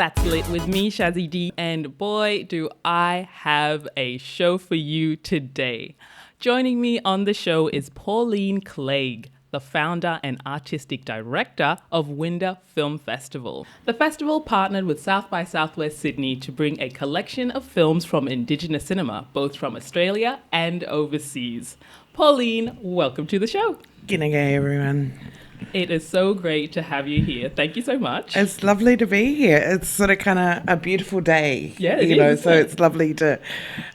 That's Lit with me, Shazzy D, and boy, do I have a show for you today. Joining me on the show is Pauline Clague, the founder and artistic director of Winda Film Festival. The festival partnered with South by Southwest Sydney to bring a collection of films from Indigenous cinema, both from Australia and overseas. Pauline, welcome to the show. G'day, everyone. It is so great to have you here. Thank you so much. It's lovely to be here. It's sort of kind of a beautiful day. Yeah, it is. So it's lovely to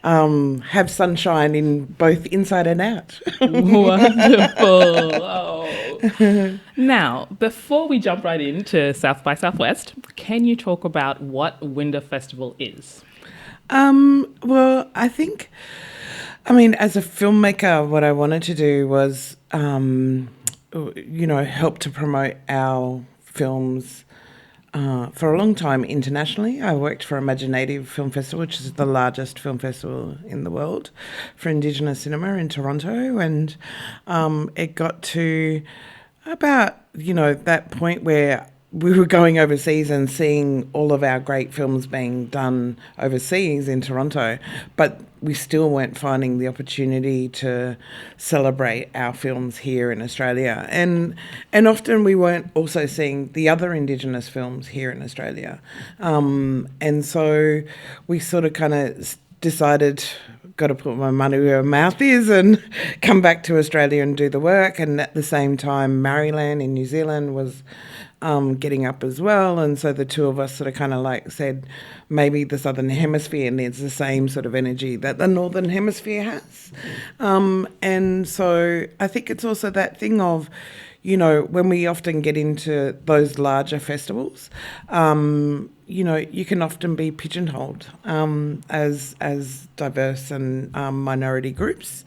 have sunshine in both inside and out. Wonderful. Oh. Now, before we jump right into South by Southwest, can you talk about what Winda Festival is? Well, as a filmmaker, what I wanted to do was, help to promote our films for a long time internationally. I worked for Imaginative Film Festival, which is the largest film festival in the world for Indigenous cinema in Toronto, and it got to about, that point where we were going overseas and seeing all of our great films being done overseas in Toronto, but we still weren't finding the opportunity to celebrate our films here in Australia. And often we weren't also seeing the other Indigenous films here in Australia. And so we sort of kind of decided, got to put my money where my mouth is and come back to Australia and do the work. And at the same time, Maryland in New Zealand was getting up as well, and so the two of us sort of kind of like said maybe the Southern Hemisphere needs the same sort of energy that the Northern Hemisphere has. And so I think it's also that thing of, when we often get into those larger festivals, you can often be pigeonholed as diverse and minority groups.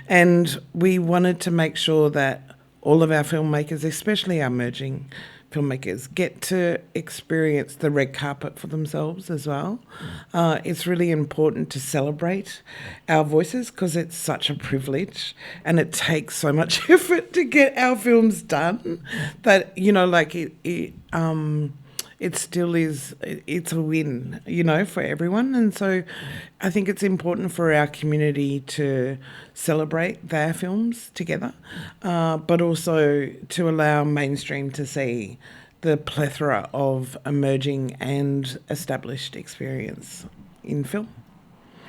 And we wanted to make sure that all of our filmmakers, especially our emerging filmmakers, get to experience the red carpet for themselves as well. It's really important to celebrate our voices because it's such a privilege and it takes so much effort to get our films done that, it still is, it's a win, for everyone. And so I think it's important for our community to celebrate their films together, but also to allow mainstream to see the plethora of emerging and established experience in film.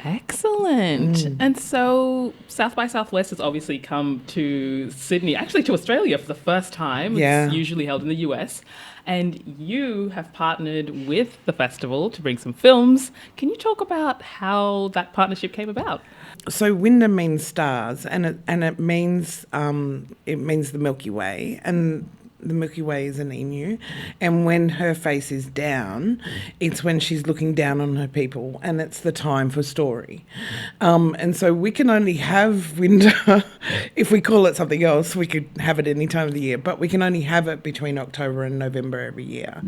Excellent. And so South by Southwest has obviously come to Sydney, actually to Australia for the first time. Yeah. It's usually held in the US. And you have partnered with the festival to bring some films. Can you talk about how that partnership came about? So Winda means stars, and it means the Milky Way, and the Milky Way is an emu, and when her face is down, it's when she's looking down on her people, and it's the time for story. And so we can only have Winda, if we call it something else, we could have it any time of the year, but we can only have it between October and November every year,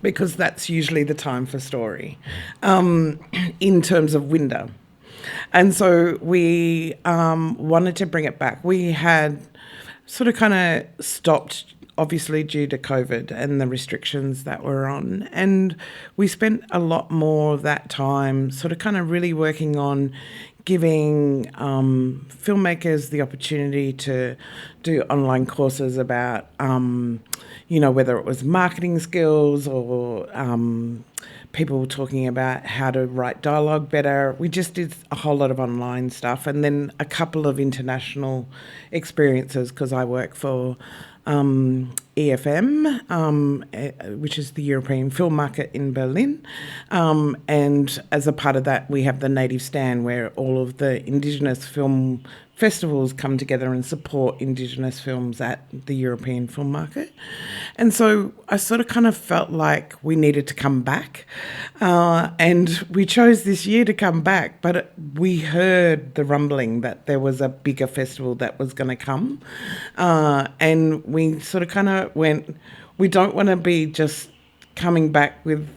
because that's usually the time for story, in terms of Winda. And so we wanted to bring it back. We had sort of kind of stopped, obviously due to COVID and the restrictions that were on. And we spent a lot more of that time sort of kind of really working on giving filmmakers the opportunity to do online courses about, whether it was marketing skills or people talking about how to write dialogue better. We just did a whole lot of online stuff, and then a couple of international experiences because I work for EFM, which is the European Film Market in Berlin. And as a part of that, we have the Native Stand where all of the Indigenous film festivals come together and support Indigenous films at the European Film Market. And so I sort of kind of felt like we needed to come back. And we chose this year to come back, but we heard the rumbling that there was a bigger festival that was going to come. And we sort of kind of went, we don't want to be just coming back with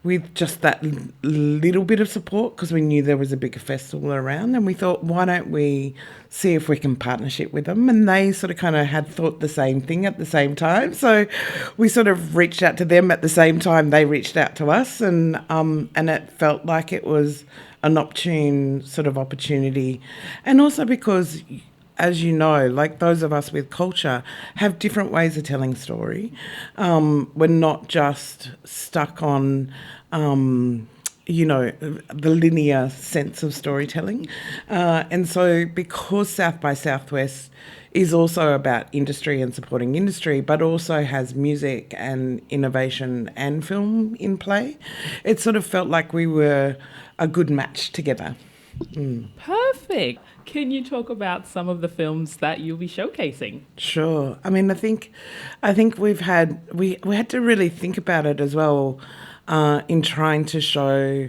with just that little bit of support, because we knew there was a bigger festival around, and we thought, why don't we see if we can partnership with them? And they sort of kind of had thought the same thing at the same time, so we sort of reached out to them at the same time they reached out to us, and it felt like it was an opportune sort of opportunity, and also because, as you know, like those of us with culture have different ways of telling story. We're not just stuck on, the linear sense of storytelling. And so because South by Southwest is also about industry and supporting industry, but also has music and innovation and film in play, it sort of felt like we were a good match together. Perfect. Can you talk about some of the films that you'll be showcasing? Sure. I mean, I think we had to really think about it as well, in trying to show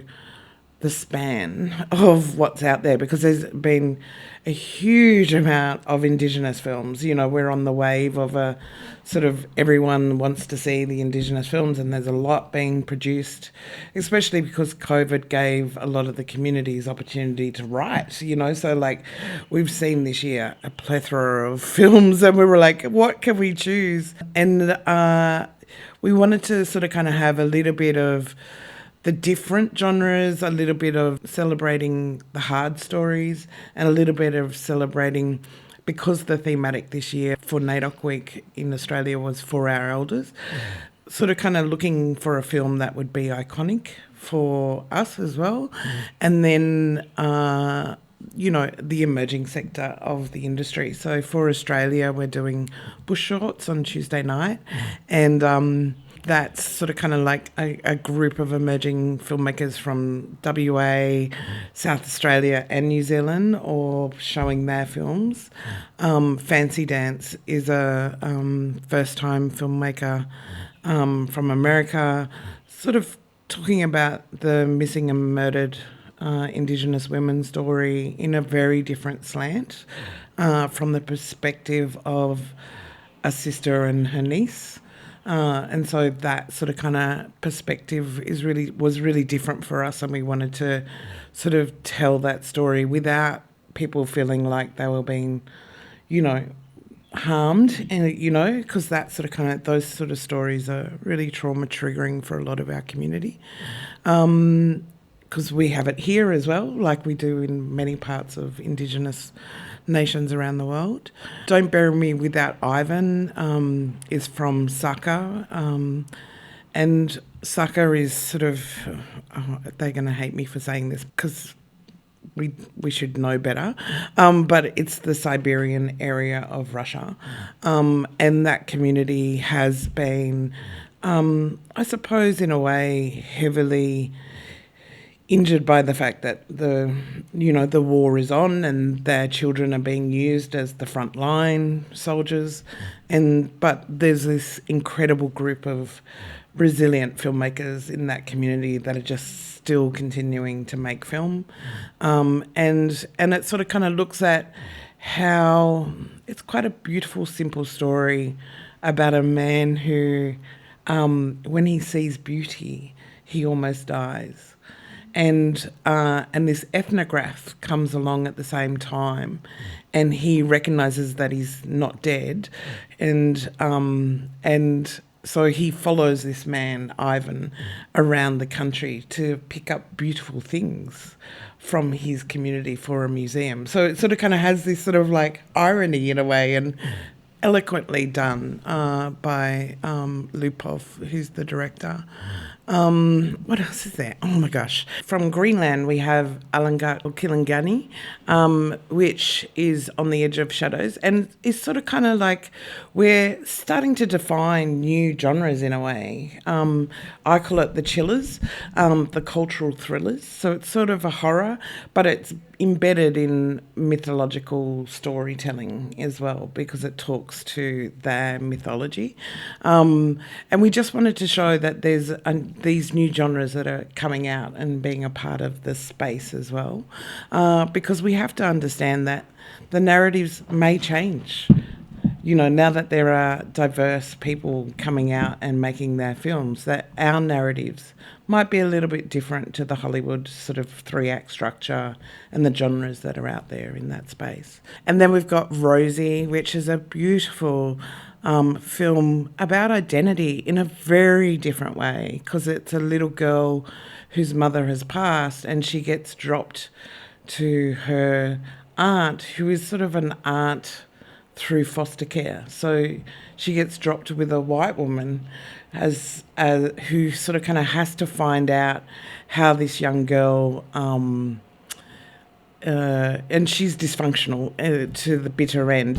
the span of what's out there, because there's been a huge amount of Indigenous films. You know, we're on the wave of a sort of everyone wants to see the Indigenous films, and there's a lot being produced, especially because COVID gave a lot of the communities opportunity to write, you know. So, like, we've seen this year a plethora of films, and we were like, what can we choose? And we wanted to sort of kind of have a little bit of the different genres, a little bit of celebrating the hard stories, and a little bit of celebrating, because the thematic this year for NAIDOC Week in Australia was For Our Elders, sort of kind of looking for a film that would be iconic for us as well. And then, the emerging sector of the industry. So for Australia, we're doing Bush Shorts on Tuesday night, and that's sort of kind of like a group of emerging filmmakers from WA, South Australia and New Zealand, all showing their films. Fancy Dance is a first-time filmmaker from America, sort of talking about the missing and murdered Indigenous women's story in a very different slant, from the perspective of a sister and her niece. And so that sort of kind of perspective was really different for us, and we wanted to sort of tell that story without people feeling like they were being, harmed, and because that sort of those sort of stories are really trauma triggering for a lot of our community. Because we have it here as well, like we do in many parts of Indigenous nations around the world. Don't Bury Me Without Ivan is from Saka, and Saka is sort of, they're going to hate me for saying this because we should know better, but it's the Siberian area of Russia, and that community has been, I suppose in a way, heavily injured by the fact that the war is on and their children are being used as the frontline soldiers, but there's this incredible group of resilient filmmakers in that community that are just still continuing to make film, and it sort of kind of looks at how it's quite a beautiful, simple story about a man who, when he sees beauty, he almost dies. And this ethnograph comes along at the same time, and he recognises that he's not dead, and so he follows this man Ivan around the country to pick up beautiful things from his community for a museum. So it sort of kind of has this sort of like irony in a way, and eloquently done by Lupov, who's the director. What else is there? Oh my gosh. From Greenland, we have Alangat or Kilangani, which is on the edge of shadows, and it's sort of kind of like we're starting to define new genres in a way. I call it the chillers, the cultural thrillers. So it's sort of a horror, but it's embedded in mythological storytelling as well, because it talks to their mythology. And we just wanted to show that there's these new genres that are coming out and being a part of the space as well, because we have to understand that the narratives may change. now that there are diverse people coming out and making their films, that our narratives might be a little bit different to the Hollywood sort of 3-act structure and the genres that are out there in that space. And then we've got Rosie, which is a beautiful film about identity in a very different way, because it's a little girl whose mother has passed and she gets dropped to her aunt, who is sort of an aunt through foster care. So she gets dropped with a white woman who sort of kind of has to find out how this young girl, and she's dysfunctional to the bitter end.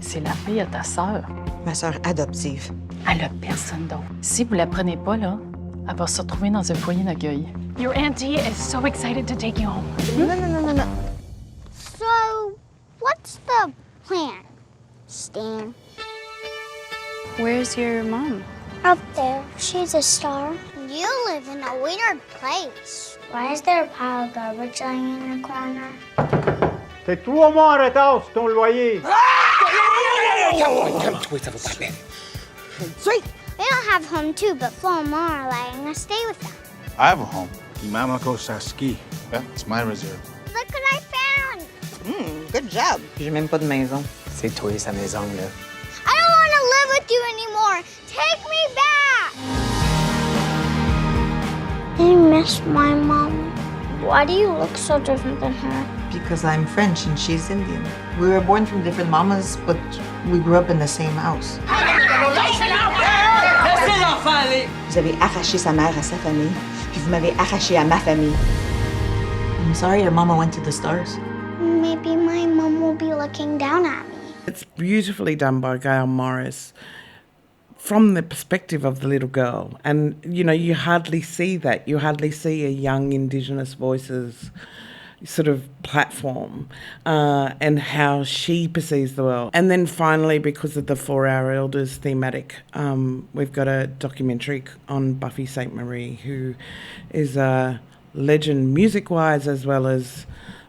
C'est la fille à ta sœur. Ma sœur adoptive. Elle a personne d'autre. Si vous la prenez pas, là, elle va se retrouver dans un foyer d'accueil. Your auntie is so excited to take you home. No. So, what's the plan, Stan? Where's your mom? Up there. She's a star. You live in a weird place. Why is there a pile of garbage lying in the corner? T'es 3 mois en retard sur ton loyer. Calme-toi, ça va pas bien. Sweet. We don't have home too, but 4 more are letting us stay with them. I have a home. Imamako Saski. Yeah, it's my reserve. Look what I found. Good job. J'ai même pas de maison. C'est toi sa maison, là. I don't want to live with you anymore. Take me back. I miss my mom. Why do you look so different than her? Because I'm French and she's Indian. We were born from different mamas, but we grew up in the same house. Vous avez arraché sa mère à sa famille, puis vous m'avez arraché à ma famille. I'm sorry your mama went to the stars. Maybe my mom will be looking down at me. It's beautifully done by Gail Morris from the perspective of the little girl. And, you hardly see that. You hardly see a young Indigenous voices sort of platform and how she perceives the world. And then finally, because of the 4 Our Elders thematic, we've got a documentary on Buffy St. Marie, who is a legend music-wise as well as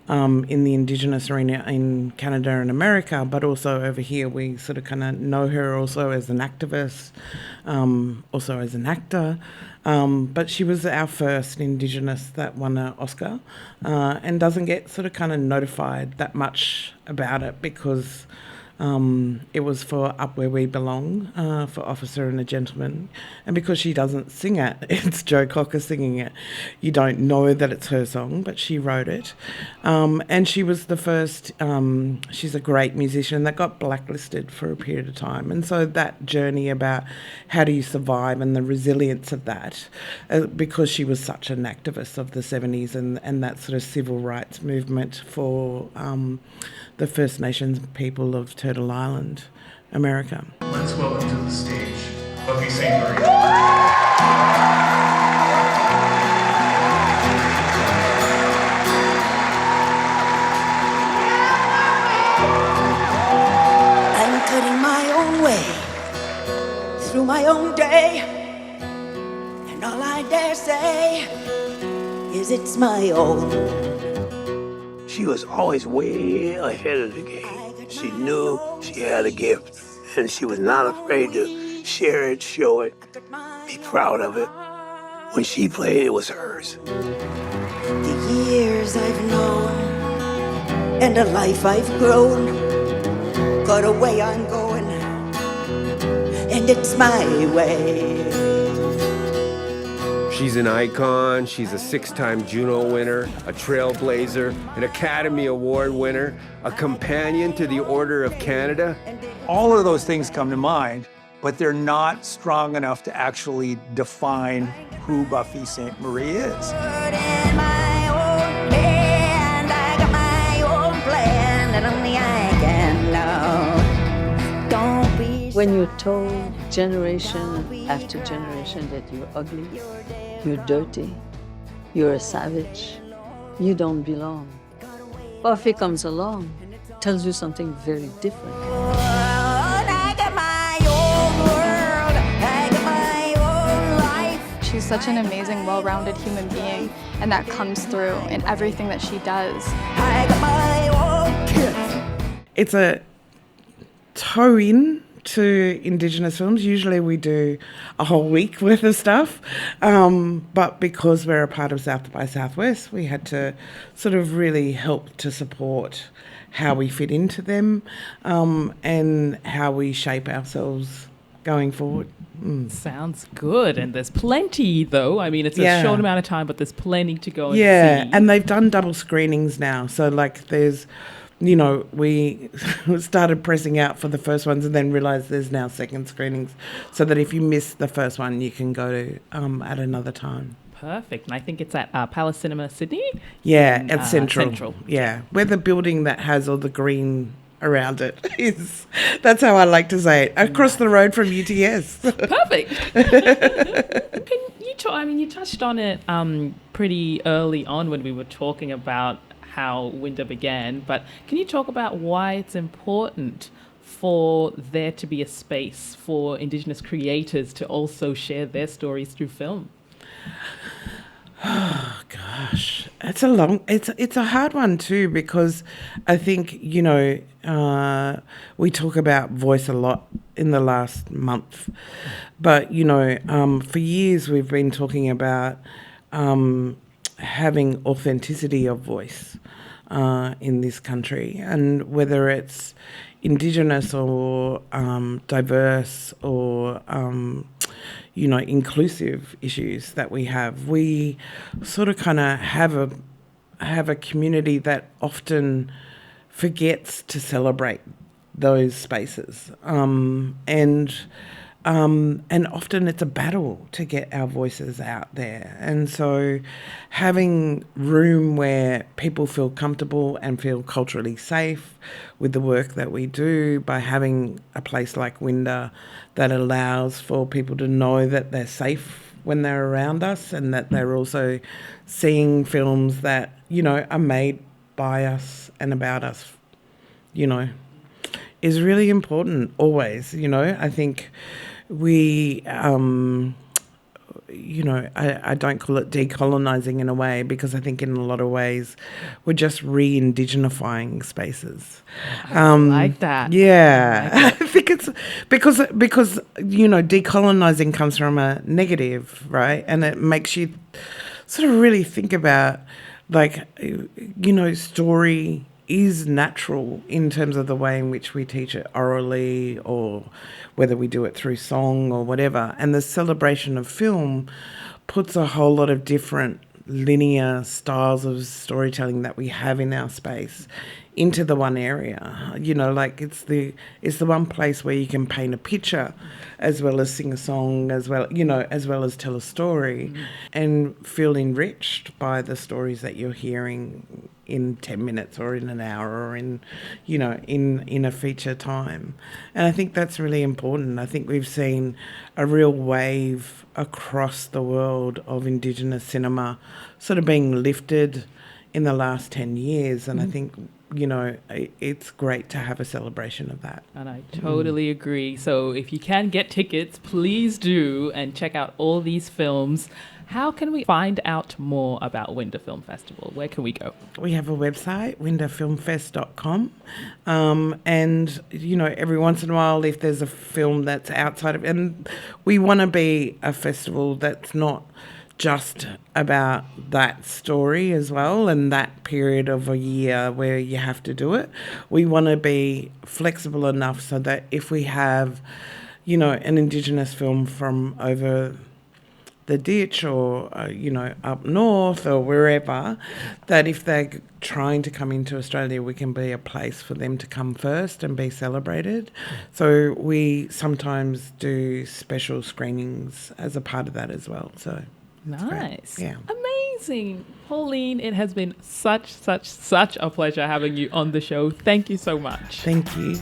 in the Indigenous arena in Canada and America, but also over here we sort of kind of know her also as an activist, also as an actor. But she was our first Indigenous that won an Oscar and doesn't get sort of kind of notified that much about it because it was for Up Where We Belong, for Officer and a Gentleman. And because she doesn't sing it, it's Joe Cocker singing it. You don't know that it's her song, but she wrote it. And she was the first, she's a great musician that got blacklisted for a period of time. And so that journey about how do you survive and the resilience of that, because she was such an activist of the 70s and that sort of civil rights movement for the First Nations people of Turtle Island, America. Let's welcome to the stage, Buffy St. Marie. I'm cutting my own way through my own day, and all I dare say is it's my own. She was always way ahead of the game. She knew she had a gift, and she was not afraid to share it, show it, be proud of it. When she played, it was hers. The years I've known and a life I've grown, got a way I'm going, and it's my way. She's an icon, she's a 6-time Juno winner, a trailblazer, an Academy Award winner, a companion to the Order of Canada. All of those things come to mind, but they're not strong enough to actually define who Buffy St. Marie is. When you're told generation after generation that you're ugly, you're dirty, you're a savage, you don't belong. Buffy comes along, tells you something very different. She's such an amazing, well-rounded human being, and that comes through in everything that she does. It's a toe in to Indigenous films. Usually we do a whole week worth of stuff, but because we're a part of South by Southwest, we had to sort of really help to support how we fit into them, and how we shape ourselves going forward. Sounds good. And there's plenty, though. I mean, it's a short amount of time, but there's plenty to go and see. Yeah, and they've done double screenings now. So, like, there's, you know, we started pressing out for the first ones and then realised there's now second screenings, so that if you miss the first one, you can go to at another time. Perfect. And I think it's at Palace Cinema Sydney? Yeah, at Central. Yeah, where the building that has all the green around it is. That's how I like to say it. Across the road from UTS. Perfect. You touched on it pretty early on when we were talking about how Winda began, but can you talk about why it's important for there to be a space for Indigenous creators to also share their stories through film? Oh gosh, it's a hard one too, because I think, you know, we talk about voice a lot in the last month, but you know, for years we've been talking about having authenticity of voice in this country, and whether it's Indigenous or diverse or you know, inclusive issues that we have. We sort of kind of have a community that often forgets to celebrate those spaces, and often it's a battle to get our voices out there. And so having room where people feel comfortable and feel culturally safe with the work that we do, by having a place like Winda that allows for people to know that they're safe when they're around us, and that they're also seeing films that, you know, are made by us and about us, you know, is really important always. You know, I think we, you know, I don't call it decolonizing in a way, because I think in a lot of ways we're just re-indigenifying spaces. I like that. Yeah. I think it's because, you know, decolonizing comes from a negative, right? And it makes you sort of really think about, like, you know, story is natural in terms of the way in which we teach it orally, or whether we do it through song or whatever. And the celebration of film puts a whole lot of different linear styles of storytelling that we have in our space into the one area. You know, like it's the one place where you can paint a picture as well as sing a song, as well, you know, as well as tell a story, and feel enriched by the stories that you're hearing in 10 minutes or in an hour or in, you know, in a feature time. And I think that's really important. I think we've seen a real wave across the world of Indigenous cinema sort of being lifted in the last 10 years. And I think, you know, it's great to have a celebration of that. And I totally agree. So if you can get tickets, please do, and check out all these films. How can we find out more about Winda Film Festival? Where can we go? We have a website, windafilmfest.com. And, you know, every once in a while, if there's a film that's outside of... And we want to be a festival that's not just about that story as well, and that period of a year where you have to do it. We want to be flexible enough so that if we have, you know, an Indigenous film from over the ditch or, you know, up north or wherever, that if they're trying to come into Australia, we can be a place for them to come first and be celebrated. So we sometimes do special screenings as a part of that as well. So nice. Yeah. Amazing. Pauline, it has been such a pleasure having you on the show. Thank you so much. Thank you.